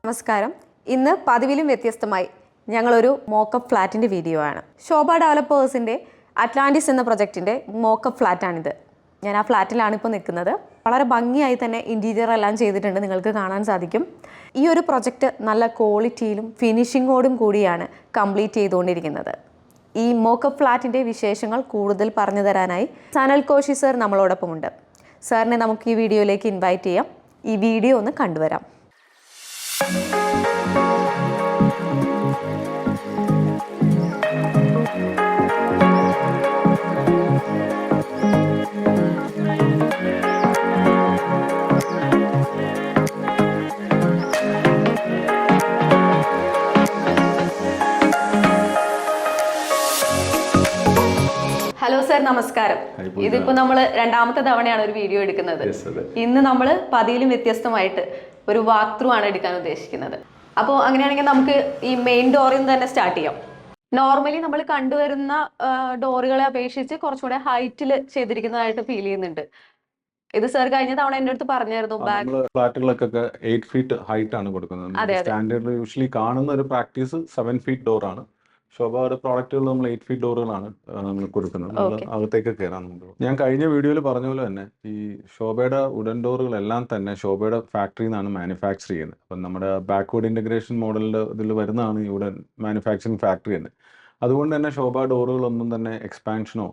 നമസ്കാരം. ഇന്ന് പതിവിലും വ്യത്യസ്തമായി ഞങ്ങളൊരു മോക്കപ്പ് ഫ്ലാറ്റിൻ്റെ വീഡിയോ ആണ്. ശോഭ ഡെവലപ്പേഴ്സിൻ്റെ അറ്റ്ലാന്റിസ് എന്ന പ്രൊജക്റ്റിൻ്റെ മോക്കപ്പ് ഫ്ലാറ്റാണിത്. ഞാൻ ആ ഫ്ലാറ്റിലാണ് ഇപ്പോൾ നിൽക്കുന്നത്. വളരെ ഭംഗിയായി തന്നെ ഇൻറ്റീരിയർ എല്ലാം ചെയ്തിട്ടുണ്ട്, നിങ്ങൾക്ക് കാണാൻ സാധിക്കും. ഈ ഒരു പ്രൊജക്റ്റ് നല്ല ക്വാളിറ്റിയിലും ഫിനിഷിങ്ങോടും കൂടിയാണ് കംപ്ലീറ്റ് ചെയ്തുകൊണ്ടിരിക്കുന്നത്. ഈ മോക്കപ്പ് ഫ്ലാറ്റിൻ്റെ വിശേഷങ്ങൾ കൂടുതൽ പറഞ്ഞു തരാനായി സനൽ കോശി സർ നമ്മളോടൊപ്പമുണ്ട്. സാറിനെ നമുക്ക് ഈ വീഡിയോയിലേക്ക് ഇൻവൈറ്റ് ചെയ്യാം. ഈ വീഡിയോ ഒന്ന് കണ്ടുവരാം. ഹലോ സർ, നമസ്കാരം. ഇതിപ്പോ നമ്മൾ രണ്ടാമത്തെ തവണയാണ് ഒരു വീഡിയോ എടുക്കുന്നത്. ഇന്ന് നമ്മൾ പതിയിലും വ്യത്യസ്തമായിട്ട് ഒരു വാക്ക് ത്രൂ ആണ് എടുക്കാൻ ഉദ്ദേശിക്കുന്നത്. അപ്പോൾ അങ്ങനെയാണെങ്കിൽ നമുക്ക് ഈ മെയിൻ ഡോറിൽ നിന്ന് തന്നെ സ്റ്റാർട്ട് ചെയ്യാം. നോർമലി നമ്മൾ കണ്ടുവരുന്ന ഡോറുകളെ അപേക്ഷിച്ച് കുറച്ചുകൂടെ ഹൈറ്റിൽ ചെയ്തിരിക്കുന്നതായിട്ട് ഫീൽ ചെയ്യുന്നുണ്ട്. ഇത് സർ കഴിഞ്ഞ തവണ എന്റെ അടുത്ത് പറഞ്ഞായിരുന്നു. ഫ്ലാറ്റുകൾക്കൊക്കെ 8 ഫീറ്റ് ഹൈറ്റ് ആണ് കൊടുക്കുന്നത്. സ്റ്റാൻഡേർഡ് യൂഷ്വലി കാണുന്ന ഒരു പ്രാക്ടീസ് 7 ഫീറ്റ് ഡോർ ആണ്. ശോഭയുടെ പ്രോഡക്റ്റുകൾ നമ്മൾ 8 ഫീറ്റ് ഡോറുകളാണ് നമ്മൾ കൊടുക്കുന്നത്. അകത്തേക്ക് കയറാൻ നമുക്ക്. ഞാൻ കഴിഞ്ഞ വീഡിയോയിൽ പറഞ്ഞ പോലെ തന്നെ ഈ ശോഭയുടെ വുഡൻ ഡോറുകളെല്ലാം തന്നെ ശോഭയുടെ ഫാക്ടറിയിൽ നിന്നാണ് മാനുഫാക്ചർ ചെയ്യുന്നത്. അപ്പം നമ്മുടെ ബാക്ക്വേർഡ് ഇന്റഗ്രേഷൻ മോഡലിന്റെ ഇതിൽ വരുന്നതാണ് ഈ വുഡൻ മാനുഫാക്ചറിങ് ഫാക്ടറി തന്നെ. അതുകൊണ്ട് തന്നെ ശോഭ ഡോറുകളൊന്നും തന്നെ എക്സ്പാൻഷനോ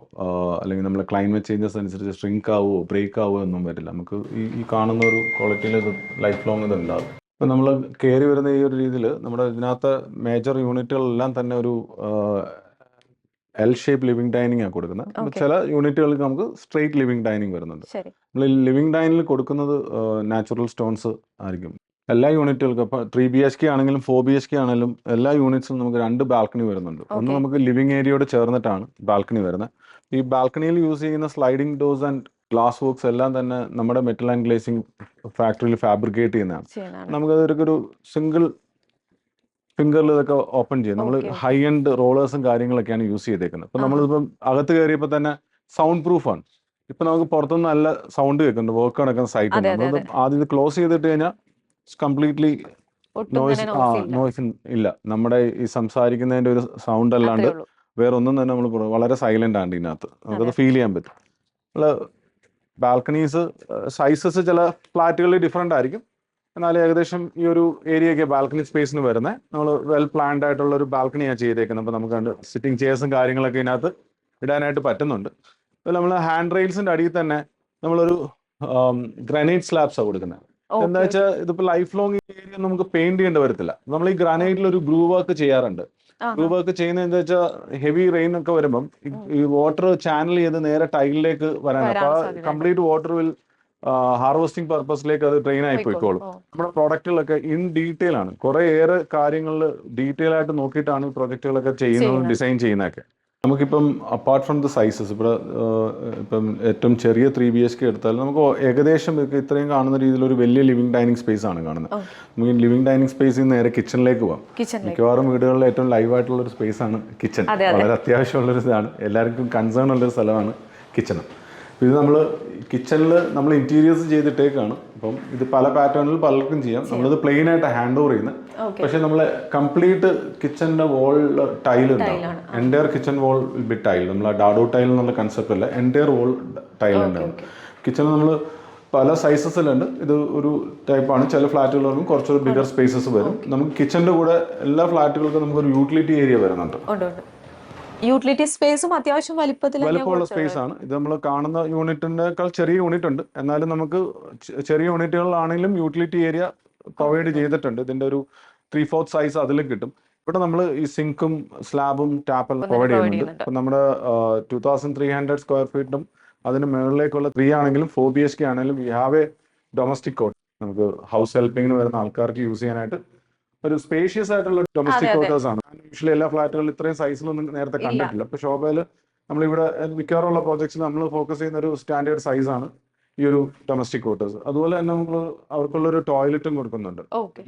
അല്ലെങ്കിൽ നമ്മൾ ക്ലൈമറ്റ് ചേഞ്ചസ് അനുസരിച്ച് ഷ്രിങ്ക് ആവുമോ ബ്രേക്ക് ആവുമോ ഒന്നും വരില്ല. നമുക്ക് ഈ കാണുന്ന ഒരു ക്വാളിറ്റിയിൽ ലൈഫ് ലോങ് ഇത് ഉണ്ടാകും. ഇപ്പം നമ്മൾ കയറി വരുന്ന ഈ ഒരു രീതിയിൽ നമ്മുടെ ഇതിനകത്ത് മേജർ യൂണിറ്റുകളെല്ലാം തന്നെ ഒരു എൽ ഷേപ്പ് ലിവിംഗ് ഡൈനിങ് ആണ് കൊടുക്കുന്നത്. ചില യൂണിറ്റുകൾക്ക് നമുക്ക് സ്ട്രെയിറ്റ് ലിവിംഗ് ഡൈനിങ് വരുന്നുണ്ട്. നമ്മൾ ലിവിംഗ് ഡൈനിങ്ങിൽ കൊടുക്കുന്നത് നാച്ചുറൽ സ്റ്റോൺസ് ആയിരിക്കും. എല്ലാ യൂണിറ്റുകൾക്കും ഇപ്പോൾ 3 BHK ആണെങ്കിലും 4 BHK ആണെങ്കിലും എല്ലാ യൂണിറ്റ്സും നമുക്ക് 2 ബാൽക്കണി വരുന്നുണ്ട്. ഒന്ന് നമുക്ക് ലിവിംഗ് ഏരിയയോട് ചേർന്നിട്ടാണ് ബാൽക്കണി വരുന്നത്. ഈ ബാൽക്കണിയിൽ യൂസ് ചെയ്യുന്ന sliding doors and glass works എല്ലാം തന്നെ നമ്മുടെ മെറ്റൽ ആൻഡ് ഗ്ലേസിംഗ് ഫാക്ടറിയിൽ ഫാബ്രിക്കേറ്റ് ചെയ്യുന്നതാണ്. നമുക്കതൊരു സിംഗിൾ ഫിംഗറിൽ ഇതൊക്കെ ഓപ്പൺ ചെയ്യും. നമ്മൾ ഹൈ എൻഡ് റോളേഴ്സും കാര്യങ്ങളൊക്കെയാണ് യൂസ് ചെയ്തേക്കുന്നത്. ഇപ്പം നമ്മളിപ്പം അകത്ത് കയറിയപ്പോൾ തന്നെ സൗണ്ട് പ്രൂഫ് ആണ്. ഇപ്പൊ നമുക്ക് പുറത്തുനിന്ന് നല്ല സൗണ്ട് കേൾക്കുന്നുണ്ട്. വർക്ക് നടക്കുന്ന സൈറ്റ് നമ്മൾ ആദ്യം ഇത് ക്ലോസ് ചെയ്തിട്ട് കഴിഞ്ഞാൽ കംപ്ലീറ്റ്ലി നോയ്സ് ഇല്ല. നമ്മുടെ ഈ സംസാരിക്കുന്നതിന്റെ ഒരു സൗണ്ട് അല്ലാണ്ട് വേറെ ഒന്നും തന്നെ നമ്മൾ വളരെ സൈലന്റ് ആണ് ഇതിനകത്ത്. നമുക്കത് ഫീൽ ചെയ്യാൻ പറ്റും. ബാൽക്കണീസ് സൈസസ് ചില ഫ്ലാറ്റുകളിൽ ഡിഫറെൻ്റ് ആയിരിക്കും. എന്നാൽ ഏകദേശം ഈ ഒരു ഏരിയയൊക്കെ ബാൽക്കണി സ്പേസിന് വരുന്നത് നമ്മൾ വെൽ പ്ലാൻഡ് ആയിട്ടുള്ള ഒരു ബാൽക്കണിയാണ് ചെയ്തേക്കുന്നത്. അപ്പോൾ നമുക്ക് സിറ്റിംഗ് ചെയർസും കാര്യങ്ങളൊക്കെ ഇതിനകത്ത് ഇടാനായിട്ട് പറ്റുന്നുണ്ട്. അതുപോലെ നമ്മൾ ഹാൻഡ് റെയിൽസിന്റെ അടിയിൽ തന്നെ നമ്മളൊരു ഗ്രാനൈറ്റ് സ്ലാബ്സാണ് കൊടുക്കുന്നത്. എന്താ വെച്ചാൽ ഇതിപ്പോൾ ലൈഫ് ലോങ് ഈ ഏരിയ നമുക്ക് പെയിന്റ് ചെയ്യേണ്ടി വരത്തില്ല. നമ്മൾ ഈ ഗ്രാനൈറ്റിൽ ഒരു ഗ്രൂ വർക്ക് ചെയ്യാറുണ്ട്. ഗ്രൂ വർക്ക് ചെയ്യുന്നത് എന്താ വെച്ചാൽ ഹെവി റെയിൻ ഒക്കെ വരുമ്പം ഈ വാട്ടർ ചാനൽ ചെയ്ത് നേരെ ടൈലിലേക്ക് വരാനാണ്. അപ്പൊ കംപ്ലീറ്റ് വാട്ടർ വിൽ ഹാർവെസ്റ്റിംഗ് പർപ്പസിലേക്ക് അത് ഡ്രെയിൻ ആയി പോയിക്കോളും. നമ്മുടെ പ്രോഡക്റ്റുകളൊക്കെ ഇൻ ഡീറ്റെയിൽ ആണ്. കുറെ ഏറെ കാര്യങ്ങളിൽ ഡീറ്റെയിൽ ആയിട്ട് നോക്കിയിട്ടാണ് പ്രോജക്റ്റുകളൊക്കെ ചെയ്യുന്നതും ഡിസൈൻ ചെയ്യുന്നതൊക്കെ. നമുക്കിപ്പം അപ്പാർട്ട് ഫ്രം ദ സൈസസ് ഇപ്പം ഏറ്റവും ചെറിയ 3 BHK എടുത്താൽ നമുക്ക് ഏകദേശം ഇത്രയും കാണുന്ന രീതിയിൽ ഒരു വലിയ ലിവിംഗ് ഡൈനിങ് സ്പേസ് ആണ് കാണുന്നത്. നമുക്ക് ഈ ലിവിംഗ് ഡൈനിങ് സ്പേസിൽ നിന്ന് നേരെ കിച്ചണിലേക്ക് പോകാം. മിക്കവാറും വീടുകളിൽ ഏറ്റവും ലൈവ് ആയിട്ടുള്ള ഒരു സ്പേസ് ആണ് കിച്ചൺ. വളരെ അത്യാവശ്യമുള്ളൊരു ഇതാണ്. എല്ലാവർക്കും കൺസേൺ ഉള്ളൊരു സ്ഥലമാണ് കിച്ചൺ. ഇത് നമ്മൾ കിച്ചണിൽ നമ്മൾ ഇന്റീരിയേഴ്സ് ചെയ്തിട്ടേക്കാണ്. അപ്പം ഇത് പല പാറ്റേണിൽ പലർക്കും ചെയ്യാം. നമ്മളിത് പ്ലെയിൻ ആയിട്ട് ഹാൻഡ് ഓവർ ചെയ്യുന്നത്. പക്ഷെ നമ്മൾ കംപ്ലീറ്റ് കിച്ചണിന്റെ വോളിൽ ടൈൽ ഉണ്ടാവും. Entire kitchen wall will be tile. നമ്മൾ ഡാഡോ ടൈൽ എന്നുള്ള കൺസെപ്റ്റ് അല്ല, എൻറ്റയർ വോൾ ടൈൽ ഉണ്ടാവും. കിച്ചണിൽ നമ്മൾ പല സൈസസിലുണ്ട്. ഇത് ഒരു ടൈപ്പാണ്. ചില ഫ്ലാറ്റുകളിലും കുറച്ചൊരു ബിഗർ സ്പേസസ് വരും. നമുക്ക് കിച്ചണിന്റെ കൂടെ എല്ലാ ഫ്ലാറ്റുകൾക്കും നമുക്കൊരു യൂട്ടിലിറ്റി ഏരിയ വരുന്നുണ്ട്. യൂട്ടിലിറ്റി സ്പേസും അത്യാവശ്യം വലിപ്പമുള്ള സ്പേസ് ആണ്. ഇത് നമ്മൾ കാണുന്ന യൂണിറ്റിനേക്കാൾ ചെറിയ യൂണിറ്റ് ഉണ്ട്. എന്നാലും നമുക്ക് ചെറിയ യൂണിറ്റുകളിലാണെങ്കിലും യൂട്ടിലിറ്റി ഏരിയ പ്രൊവൈഡ് ചെയ്തിട്ടുണ്ട്. ഇതിന്റെ ഒരു 3/4 സൈസ് അതിലും കിട്ടും. ഇവിടെ നമ്മൾ ഈ സിങ്കും സ്ലാബും ടാപ്പും പ്രൊവൈഡ് ചെയ്യുന്നുണ്ട്. ഇപ്പം നമ്മുടെ 2300 സ്ക്വയർ ഫീറ്റും അതിന് മുകളിലേക്കുള്ള 3 ആണെങ്കിലും 4 BHK ആണെങ്കിലും we have a domestic court. നമുക്ക് ഹൗസ് ഹെൽപ്പിങ്ങിന് വരുന്ന ആൾക്കാർക്ക് യൂസ് ചെയ്യാനായിട്ട് ഒരു സ്പേഷ്യസ് ആയിട്ടുള്ള ഡൊമസ്റ്റിക് ക്വാർട്ടേഴ്സ് ആണ്. യൂഷ്വലി എല്ലാ ഫ്ലാറ്റുകളിലും ഇത്രയും സൈസിലൊന്നും നേരത്തെ കണ്ടിട്ടില്ല. ഇപ്പൊ ശോഭയിൽ നമ്മളിവിടെ മിക്കവാറുള്ള പ്രോജക്ട്സിൽ നമ്മൾ ഫോക്കസ് ചെയ്യുന്ന ഒരു സ്റ്റാൻഡേർഡ് സൈസ് ആണ് ഈ ഒരു ഡൊമസ്റ്റിക് ക്വാർട്ടേഴ്സ്. അതുപോലെ തന്നെ നമ്മൾ അവർക്കുള്ള ഒരു ടോയ്ലറ്റും കൊടുക്കുന്നുണ്ട്.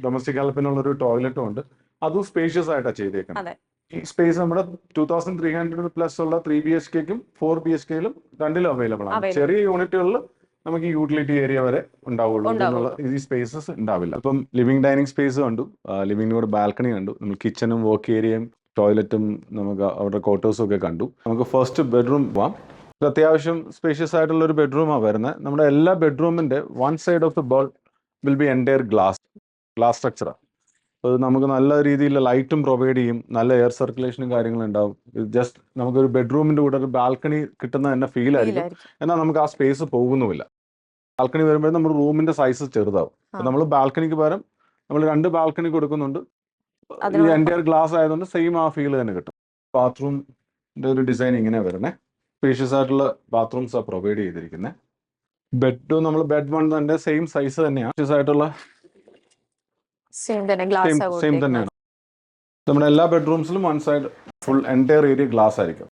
ഡൊമസ്റ്റിക് ഹെൽപ്പിനുള്ള ഒരു ടോയ്ലറ്റും ഉണ്ട്. അതും സ്പേഷ്യസ് ആയിട്ടാണ് ചെയ്തേക്കുന്നത്. ഈ സ്പേസ് നമ്മുടെ 2300 പ്ലസ് ഉള്ള 3 BHK 4 BHK രണ്ടിലും അവൈലബിൾ ആണ്. ചെറിയ യൂണിറ്റുകളിൽ നമുക്ക് ഈ യൂട്ടിലിറ്റി ഏരിയ വരെ ഉണ്ടാവുള്ളൂ. എന്നുള്ള ഈ സ്പേസസ് ഉണ്ടാവില്ല. അപ്പം ലിവിംഗ് ഡൈനിങ് സ്പേസ് കണ്ടു, ലിവിംഗിനോട് ബാൽക്കണി കണ്ടു, നമ്മൾ കിച്ചണും വർക്ക് ഏരിയയും ടോയ്ലറ്റും നമുക്ക് അവരുടെ ക്വാർട്ടേഴ്സും ഒക്കെ കണ്ടു. നമുക്ക് ഫസ്റ്റ് ബെഡ്റൂം പോവാം. അത്യാവശ്യം സ്പേഷ്യസ് ആയിട്ടുള്ള ഒരു ബെഡ്റൂമാണ് വരുന്നത്. നമ്മുടെ എല്ലാ ബെഡ്റൂമിന്റെ one side of the wall will be entire glass സ്ട്രക്ചറാണ്. അപ്പോൾ നമുക്ക് നല്ല രീതിയിൽ ലൈറ്റും പ്രൊവൈഡ് ചെയ്യും, നല്ല എയർ സർക്കുലേഷനും കാര്യങ്ങളും ഉണ്ടാവും. ഇത് ജസ്റ്റ് നമുക്കൊരു ബെഡ്റൂമിന്റെ കൂടെ ഒരു ബാൽക്കണി കിട്ടുന്ന തന്നെ ഫീൽ ആയിരിക്കും. എന്നാൽ നമുക്ക് ആ സ്പേസ് പോകുന്നുമില്ല. ബാൽക്കണി വരുമ്പോൾ നമ്മുടെ റൂമിന്റെ സൈസ് ചെറുതാവും. അപ്പോൾ നമ്മൾ ബാൽക്കണിക്ക് പകരം നമ്മൾ 2 ബാൽക്കണി കൊടുക്കുന്നുണ്ട്. ഈ എൻറ്റയർ ഗ്ലാസ് ആയതുകൊണ്ട് സെയിം ആ ഫീൽ തന്നെ കിട്ടും. ബാത്റൂമിന്റെ ഒരു ഡിസൈൻ ഇങ്ങനെ വരണേ. സ്പേഷ്യസ് ആയിട്ടുള്ള ബാത്റൂംസ് പ്രൊവൈഡ് ചെയ്തിരിക്കുന്നത്. ബെഡും നമ്മൾ ബെഡ് വൺ തന്നെ സെയിം സൈസ് തന്നെയാണ്. സ്പേഷ്യസ് ആയിട്ടുള്ള സെയിം തന്നെയാണ്. നമ്മുടെ എല്ലാ ബെഡ്റൂംസിലും one side full entire area glass ആയിരിക്കും.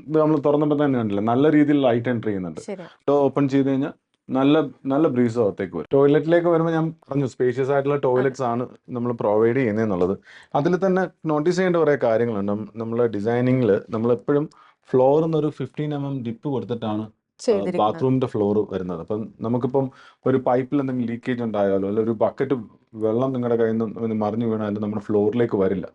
ഇത് നമ്മൾ തുറന്നപ്പോൾ തന്നെ കണ്ടില്ല, നല്ല രീതിയിൽ ലൈറ്റ് എൻറ്റർ ചെയ്യുന്നുണ്ട്. ഡോർ ഓപ്പൺ ചെയ്ത് കഴിഞ്ഞാൽ നല്ല ബ്രീസ് അകത്തേക്ക് വരും. ടോയ്ലറ്റിലേക്ക് വരുമ്പോൾ ഞാൻ പറഞ്ഞു സ്പേഷ്യസ് ആയിട്ടുള്ള ടോയ്ലറ്റ്സ് ആണ് നമ്മൾ പ്രൊവൈഡ് ചെയ്യുന്നതെന്നുള്ളത്. അതിൽ തന്നെ നോട്ടീസ് ചെയ്യേണ്ട കുറേ കാര്യങ്ങളുണ്ട്. നമ്മളെ ഡിസൈനിങ്ങിൽ നമ്മളെപ്പോഴും ഫ്ലോറിൽ നിന്നൊരു 15 mm ഡിപ്പ് കൊടുത്തിട്ടാണ് ബാത്റൂമിന്റെ ഫ്ലോർ വരുന്നത്. അപ്പം നമുക്കിപ്പം ഒരു പൈപ്പിൽ എന്തെങ്കിലും ലീക്കേജ് ഉണ്ടായാലോ അല്ലെങ്കിൽ ഒരു ബക്കറ്റ് വെള്ളം നിങ്ങളുടെ കയ്യിൽ നിന്ന് മറിഞ്ഞു വീണാലും നമ്മുടെ ഫ്ലോറിലേക്ക് വരില്ല.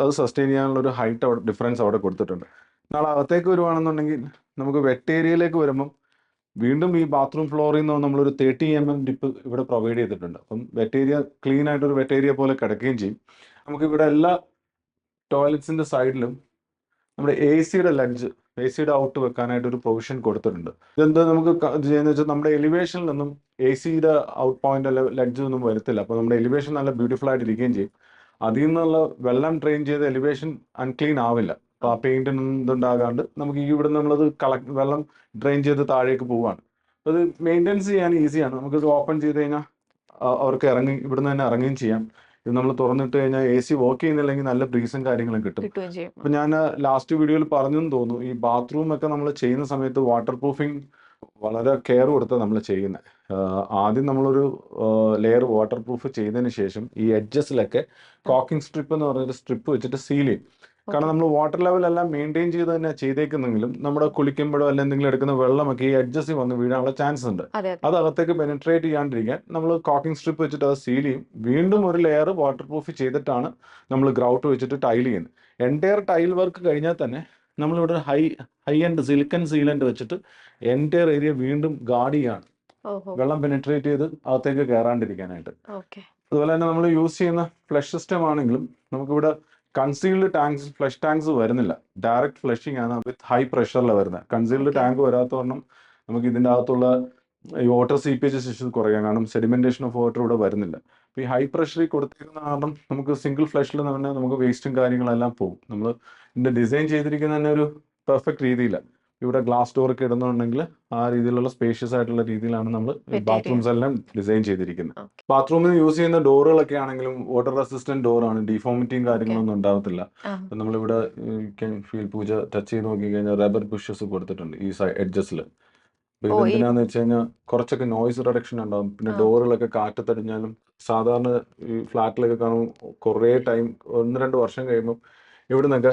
അത് സസ്റ്റെയിൻ ചെയ്യാനുള്ള ഒരു ഹൈറ്റ് ഡിഫറൻസ് അവിടെ കൊടുത്തിട്ടുണ്ട്. നാളെ അകത്തേക്ക് വരുവാണെന്നുണ്ടെങ്കിൽ നമുക്ക് വെറ്റ് ഏരിയയിലേക്ക് വരുമ്പം വീണ്ടും ഈ ബാത്റൂം ഫ്ലോറിൽ നിന്ന് നമ്മളൊരു 30 mm ഡിപ്പ് ഇവിടെ പ്രൊവൈഡ് ചെയ്തിട്ടുണ്ട്. അപ്പം വെറ്റ് ഏരിയ ക്ലീൻ ആയിട്ട് ഒരു വെറ്റ് ഏരിയ പോലെ കിടക്കുകയും ചെയ്യും. നമുക്ക് ഇവിടെ എല്ലാ ടോയ്ലറ്റ്സിന്റെ സൈഡിലും നമ്മുടെ AC ഔട്ട് വെക്കാനായിട്ട് ഒരു പ്രൊവിഷൻ കൊടുത്തിട്ടുണ്ട്. ഇതെന്താ നമുക്ക് ചെയ്യുന്നത് വെച്ചാൽ നമ്മുടെ എലിവേഷനിൽ നിന്നും AC ഔട്ട് പോയിന്റ് അല്ല ലഡ്ജ് ഒന്നും വരത്തില്ല. അപ്പോൾ നമ്മുടെ എലിവേഷൻ നല്ല ബ്യൂട്ടിഫുൾ ആയിട്ട് ഇരിക്കുകയും ചെയ്യും. അതിൽ നിന്നുള്ള വെള്ളം ഡ്രെയിൻ ചെയ്ത് എലിവേഷൻ അൺക്ലീൻ ആവില്ല. അപ്പോൾ ആ പെയിന്റിനൊന്നും ഇതുണ്ടാകാണ്ട് നമുക്ക് ഈ ഇവിടെ നമ്മളത് വെള്ളം ഡ്രെയിൻ ചെയ്ത് താഴേക്ക് പോവാണ്. അത് മെയിൻ്റെനൻസ് ചെയ്യാൻ ഈസിയാണ്. നമുക്കിത് ഓപ്പൺ ചെയ്ത് കഴിഞ്ഞാൽ അവർക്ക് ഇവിടുന്ന് തന്നെ ഇറങ്ങുകയും ചെയ്യാം. ഇത് നമ്മൾ തുറന്നിട്ട് കഴിഞ്ഞാൽ AC വർക്ക് ചെയ്യുന്നില്ലെങ്കിൽ നല്ല ബ്രീസും കാര്യങ്ങളും കിട്ടും. അപ്പൊ ഞാൻ ലാസ്റ്റ് വീഡിയോയിൽ പറഞ്ഞെന്ന് തോന്നുന്നു, ഈ ബാത്റൂം ഒക്കെ നമ്മൾ ചെയ്യുന്ന സമയത്ത് വാട്ടർ പ്രൂഫിങ് വളരെ കെയർ കൊടുത്ത് നമ്മൾ ചെയ്യുന്നത്. ആദ്യം നമ്മളൊരു ലെയർ വാട്ടർ പ്രൂഫ് ചെയ്തതിന് ശേഷം ഈ എഡ്ജസിലൊക്കെ കോക്കിംഗ് സ്ട്രിപ്പ് എന്ന് പറഞ്ഞൊരു സ്ട്രിപ്പ് വെച്ചിട്ട് സീൽ ചെയ്യും. കാരണം നമ്മൾ വാട്ടർ ലെവൽ എല്ലാം മെയിൻറ്റെയിൻ ചെയ്ത് തന്നെ ചെയ്തേക്കുന്നെങ്കിലും നമ്മുടെ കുളിക്കുമ്പോഴോ അല്ലെങ്കിൽ എന്തെങ്കിലും എടുക്കുന്ന വെള്ളമൊക്കെ ഈ എഡ്ജസിൽ വന്ന് വീഴാനുള്ള ചാൻസ് ഉണ്ട്. അത് അകത്തേക്ക് പെനിട്രേറ്റ് ചെയ്യാണ്ടിരിക്കാൻ നമ്മൾ കോക്കിംഗ് സ്ട്രിപ്പ് വെച്ചിട്ട് അത് സീൽ ചെയ്യും. വീണ്ടും ഒരു ലെയർ വാട്ടർ പ്രൂഫ് ചെയ്തിട്ടാണ് നമ്മൾ ഗ്രൗട്ട് വെച്ചിട്ട് ടൈൽ ചെയ്യുന്നത്. എൻറ്റയർ ടൈൽ വർക്ക് കഴിഞ്ഞാൽ തന്നെ നമ്മളിവിടെ ഹൈ എൻഡ് സിലിക്കൺ സീലന്റ് വെച്ചിട്ട് എൻറ്റയർ ഏരിയ വീണ്ടും ഗാർഡ് ചെയ്യാണ്, വെള്ളം പെനിട്രേറ്റ് ചെയ്ത് അകത്തേക്ക് കയറാണ്ടിരിക്കാനായിട്ട്. അതുപോലെ തന്നെ നമ്മൾ യൂസ് ചെയ്യുന്ന ഫ്ലഷ് സിസ്റ്റം ആണെങ്കിലും നമുക്കിവിടെ കൺസീൽഡ് ടാങ്ക്സ് ഫ്ലഷ് ടാങ്ക്സ് വരുന്നില്ല. ഡയറക്റ്റ് ഫ്ലഷിംഗ് ആണ് വിത്ത് ഹൈ പ്രഷറിലാണ് വരുന്നത്. കൺസീൽഡ് ടാങ്ക് വരാത്തവണ്ണം നമുക്ക് ഇതിൻ്റെ അകത്തുള്ള ഈ വാട്ടർ സീപ്പേജ് ഇഷ്യൂസ് കുറയാൻ, കാരണം സെഡിമെന്റേഷൻ ഓഫ് വാട്ടർ ഇവിടെ വരുന്നില്ല. അപ്പോൾ ഈ ഹൈ പ്രഷറിൽ കൊടുത്തിരിക്കുന്ന കാരണം നമുക്ക് സിംഗിൾ ഫ്ലഷിൽ തന്നെ നമുക്ക് വേസ്റ്റും കാര്യങ്ങളെല്ലാം പോകും. നമ്മൾ ഇതിൻ്റെ ഡിസൈൻ ചെയ്തിരിക്കുന്ന തന്നെ ഒരു പെർഫെക്റ്റ് രീതിയിലാണ്. ഇവിടെ ഗ്ലാസ് ഡോർ ഒക്കെ ഇടുന്നുണ്ടെങ്കിൽ ആ രീതിയിലുള്ള സ്പേഷ്യസ് ആയിട്ടുള്ള രീതിയിലാണ് നമ്മൾ ബാത്റൂംസ് എല്ലാം ഡിസൈൻ ചെയ്തിരിക്കുന്നത്. ബാത്റൂമിൽ യൂസ് ചെയ്യുന്ന ഡോറുകളൊക്കെ ആണെങ്കിലും വാട്ടർ റെസിസ്റ്റന്റ് ഡോറാണ്, ഡിഫോമിറ്റിയും കാര്യങ്ങളൊന്നും ഉണ്ടാവത്തില്ല. അപ്പം നമ്മളിവിടെ ഫീൽ പൂജ ടച്ച് ചെയ്ത് നോക്കി കഴിഞ്ഞാൽ റബ്ബർ ബുഷസ് കൊടുത്തിട്ടുണ്ട് ഈ എഡ്ജസിൽ. അപ്പൊ ഇതെന്തിനാന്ന് വെച്ച് കഴിഞ്ഞാൽ കുറച്ചൊക്കെ നോയ്സ് റിഡക്ഷൻ ഉണ്ടാവും. പിന്നെ ഡോറുകളൊക്കെ കാറ്റത്തടിഞ്ഞാലും സാധാരണ ഈ ഫ്ലാറ്റിലൊക്കെ കാണും കുറേ ടൈം 1-2 വർഷം കഴിയുമ്പോൾ ഇവിടെ നിന്നൊക്കെ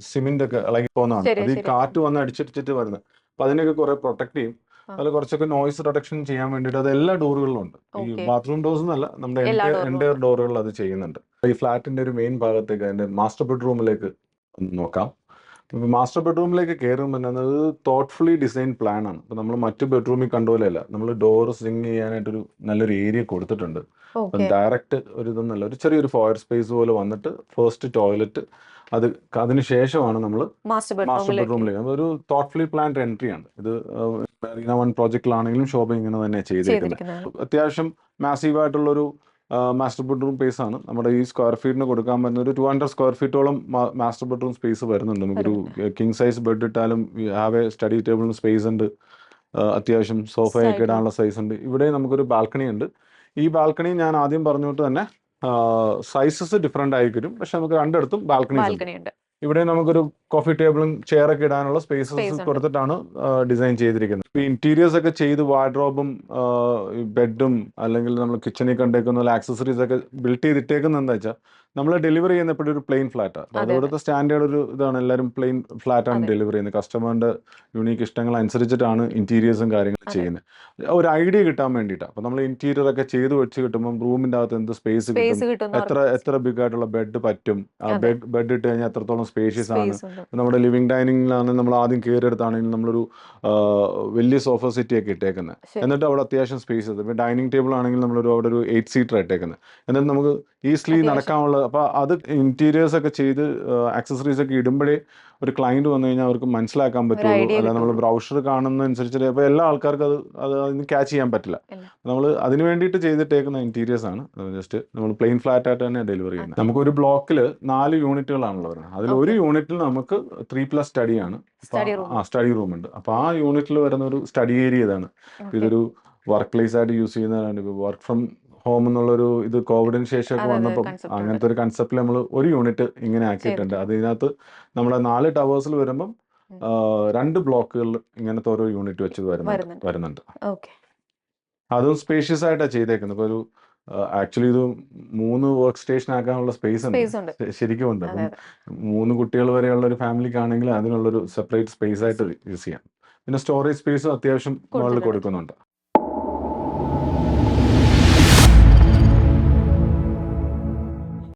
സിമെന്റ് ഒക്കെ ഇളകി പോകുന്നതാണ്. അത് ഈ കാറ്റ് വന്ന് അടിച്ചടിച്ചിട്ട് വരുന്നത്. അപ്പൊ അതിനൊക്കെ കുറെ പ്രൊട്ടക്ട് ചെയ്യും. അതിൽ കുറച്ചൊക്കെ നോയ്സ് റിഡക്ഷൻ ചെയ്യാൻ വേണ്ടിയിട്ട് അത് എല്ലാ ഡോറുകളിലും ഉണ്ട്. ഈ ബാത്റൂം ഡോർസ് എന്നല്ല, നമ്മുടെ എൻറ്റയർ ഡോറുകളിൽ അത് ചെയ്യുന്നുണ്ട്. ഈ ഫ്ലാറ്റിന്റെ ഒരു മെയിൻ ഭാഗത്തേക്ക് അതിന്റെ മാസ്റ്റർ ബെഡ്റൂമിലേക്ക് നോക്കാം. മാസ്റ്റർ ബെഡ്റൂമിലേക്ക് കയറുമ്പോൾ തന്നെ അത് തോട്ട്ഫുള്ളി ഡിസൈൻ പ്ലാൻ ആണ്. ഇപ്പൊ നമ്മൾ മറ്റു ബെഡ്റൂമിൽ കണ്ടുപോലെയല്ല, നമ്മൾ ഡോർ സിങ് ചെയ്യാനായിട്ടൊരു നല്ലൊരു ഏരിയ കൊടുത്തിട്ടുണ്ട്. ഡയറക്റ്റ് ഒരു ഇതൊന്നല്ല, ഒരു ചെറിയൊരു ഫോയർ സ്പേസ് പോലെ വന്നിട്ട് ഫസ്റ്റ് ടോയ്ലറ്റ്, അതിന് ശേഷമാണ് നമ്മൾ മാസ്റ്റർ ബെഡ്റൂമിലേക്ക്. അതൊരു തോട്ട്ഫുള്ളി പ്ലാൻഡ് എൻട്രി ആണ്. ഇത് മറീന വൺ പ്രോജക്റ്റിലാണെങ്കിലും ശോഭ ഇങ്ങനെ തന്നെ ചെയ്തേക്കുന്നത്. അത്യാവശ്യം മാസീവ് ആയിട്ടുള്ളൊരു മാസ്റ്റർ ബെഡ്റൂം സ്പേസ് ആണ്. നമ്മുടെ ഈ സ്ക്വയർ ഫീറ്റിന് കൊടുക്കാൻ പറ്റുന്ന ഒരു 200 സ്ക്വയർ ഫീറ്റോളം മാസ്റ്റർ ബെഡ്റൂം സ്പേസ് വരുന്നുണ്ട്. നമുക്കൊരു കിങ് സൈസ് ബെഡ് ഇട്ടാലും ഹാവ് എ സ്റ്റഡി ടേബിളിന് സ്പേസ് ഉണ്ട്, അത്യാവശ്യം സോഫയൊക്കെ ഇടാനുള്ള സൈസ് ഉണ്ട്. ഇവിടെ നമുക്കൊരു ബാൽക്കണി ഉണ്ട്. ഈ ബാൽക്കണി ഞാൻ ആദ്യം പറഞ്ഞിട്ട് തന്നെ സൈസസ് ഡിഫറെന്റ് ആയിരിക്കും, പക്ഷെ നമുക്ക് രണ്ടിടത്തും ബാൽക്കണി ഉണ്ട്. ഇവിടെ നമുക്കൊരു കോഫി ടേബിളും ചെയറൊക്കെ ഇടാനുള്ള സ്പേസസ് കൊടുത്തിട്ടാണ് ഡിസൈൻ ചെയ്തിരിക്കുന്നത്. ഇപ്പോൾ ഇന്റീരിയേഴ്സ് ഒക്കെ ചെയ്ത് വാർഡ്രോബും ബെഡും അല്ലെങ്കിൽ നമ്മൾ കിച്ചണിൽ കണ്ടേക്കുന്ന ആക്സസറീസ് ഒക്കെ ബിൽറ്റ് ചെയ്തിട്ടേക്കുന്നത് എന്താ വെച്ചാൽ നമ്മൾ ഡെലിവറി ചെയ്യുന്നപ്പോഴും ഒരു പ്ലെയിൻ ഫ്ലാറ്റാണ്. അതായത് ഇവിടുത്തെ സ്റ്റാൻഡേർഡ് ഒരു ഇതാണ്, എല്ലാവരും പ്ലെയിൻ ഫ്ലാറ്റാണ് ഡെലിവറി ചെയ്യുന്നത്. കസ്റ്റമറിന്റെ യൂണീക്ക് ഇഷ്ടങ്ങൾ അനുസരിച്ചിട്ടാണ് ഇന്റീരിയേഴ്സും കാര്യങ്ങളും ചെയ്യുന്നത്. ഒരു ഐഡിയ കിട്ടാൻ വേണ്ടിയിട്ടാണ്. അപ്പോൾ നമ്മൾ ഇന്റീരിയർ ഒക്കെ ചെയ്ത് വെച്ച് കിട്ടുമ്പോൾ റൂമിന്റെ അകത്ത് എന്ത് സ്പേസ് കിട്ടും, എത്ര ബിഗ് ആയിട്ടുള്ള ബെഡ് പറ്റും, ബെഡ് ഇട്ട് കഴിഞ്ഞാൽ എത്രത്തോളം സ്പേഷ്യസ് ആണ്. നമ്മുടെ ലിവിംഗ് ഡൈനിങ്ങിലാണ് നമ്മൾ ആദ്യം കയറിയെടുത്താണെങ്കിൽ നമ്മളൊരു വലിയ സോഫ സെറ്റി ഒക്കെ ഇട്ടേക്കുന്നത്. എന്നിട്ട് അവിടെ അത്യാവശ്യം സ്പേസ് ഉണ്ട്. ഇപ്പം ഡൈനിങ് ടേബിൾ ആണെങ്കിൽ നമ്മളൊരു അവിടെ ഒരു 8 സീറ്റർ ഇട്ടേക്കുന്നത്. എന്നിട്ട് നമുക്ക് ഈസിലി നടക്കാനുള്ള, അപ്പോൾ അത് ഇന്റീരിയേഴ്സ് ഒക്കെ ചെയ്ത് ആക്സസറീസ് ഒക്കെ ഇടുമ്പോഴേ ഒരു ക്ലയന്റ് വന്നു കഴിഞ്ഞാൽ അവർക്ക് മനസ്സിലാക്കാൻ പറ്റുള്ളൂ. അല്ല നമ്മൾ ബ്രൗഷർ കാണുന്നതനുസരിച്ച് അപ്പോൾ എല്ലാ ആൾക്കാർക്കും അതിന് ക്യാച്ച് ചെയ്യാൻ പറ്റില്ല. നമ്മൾ അതിന് വേണ്ടിയിട്ട് ചെയ്തിട്ടേക്കുന്ന ഇന്റീരിയേഴ്സ് ആണ്. ജസ്റ്റ് നമ്മൾ പ്ലെയിൻ ഫ്ലാറ്റ് ആയിട്ട് തന്നെ ഡെലിവറി ചെയ്യുന്നത്. നമുക്കൊരു ബ്ലോക്കിൽ 4 യൂണിറ്റുകളാണല്ലോ വരുന്നത്. അതിൽ ഒരു യൂണിറ്റിൽ നമുക്ക് 3+ സ്റ്റഡി ആണ്. സ്റ്റഡി റൂം ഉണ്ട്. അപ്പോൾ ആ യൂണിറ്റിൽ വരുന്ന ഒരു സ്റ്റഡി ഏരിയ ഇതാണ്. ഇതൊരു വർക്ക് പ്ലേസ് ആയിട്ട് യൂസ് ചെയ്യുന്നതാണ്. വർക്ക് ഫ്രം ഹോം എന്നുള്ളൊരു ഇത് കോവിഡിന് ശേഷമൊക്കെ വന്നപ്പോൾ അങ്ങനത്തെ ഒരു കൺസെപ്റ്റിൽ നമ്മൾ ഒരു യൂണിറ്റ് ഇങ്ങനെ ആക്കിയിട്ടുണ്ട്. അതിനകത്ത് നമ്മുടെ 4 ടവേഴ്സിൽ വരുമ്പം 2 ബ്ലോക്കുകളിൽ ഇങ്ങനത്തെ ഓരോ യൂണിറ്റ് വെച്ച് വരുന്നുണ്ട്. അതും സ്പേഷ്യസ് ആയിട്ടാണ് ചെയ്തേക്കുന്നത്. ഇപ്പോൾ ഒരു ആക്ച്വലി ഇത് 3 വർക്ക് സ്റ്റേഷൻ ആക്കാനുള്ള സ്പേസ് ഉണ്ട്, ശരിക്കും ഉണ്ട്. അപ്പം 3 കുട്ടികൾ വരെയുള്ള ഒരു ഫാമിലിക്കാണെങ്കിൽ അതിനുള്ളൊരു സെപ്പറേറ്റ് സ്പേസ് ആയിട്ട് യൂസ് ചെയ്യാം. പിന്നെ സ്റ്റോറേജ് സ്പേസും അത്യാവശ്യം മുകളിൽ കൊടുക്കുന്നുണ്ട്.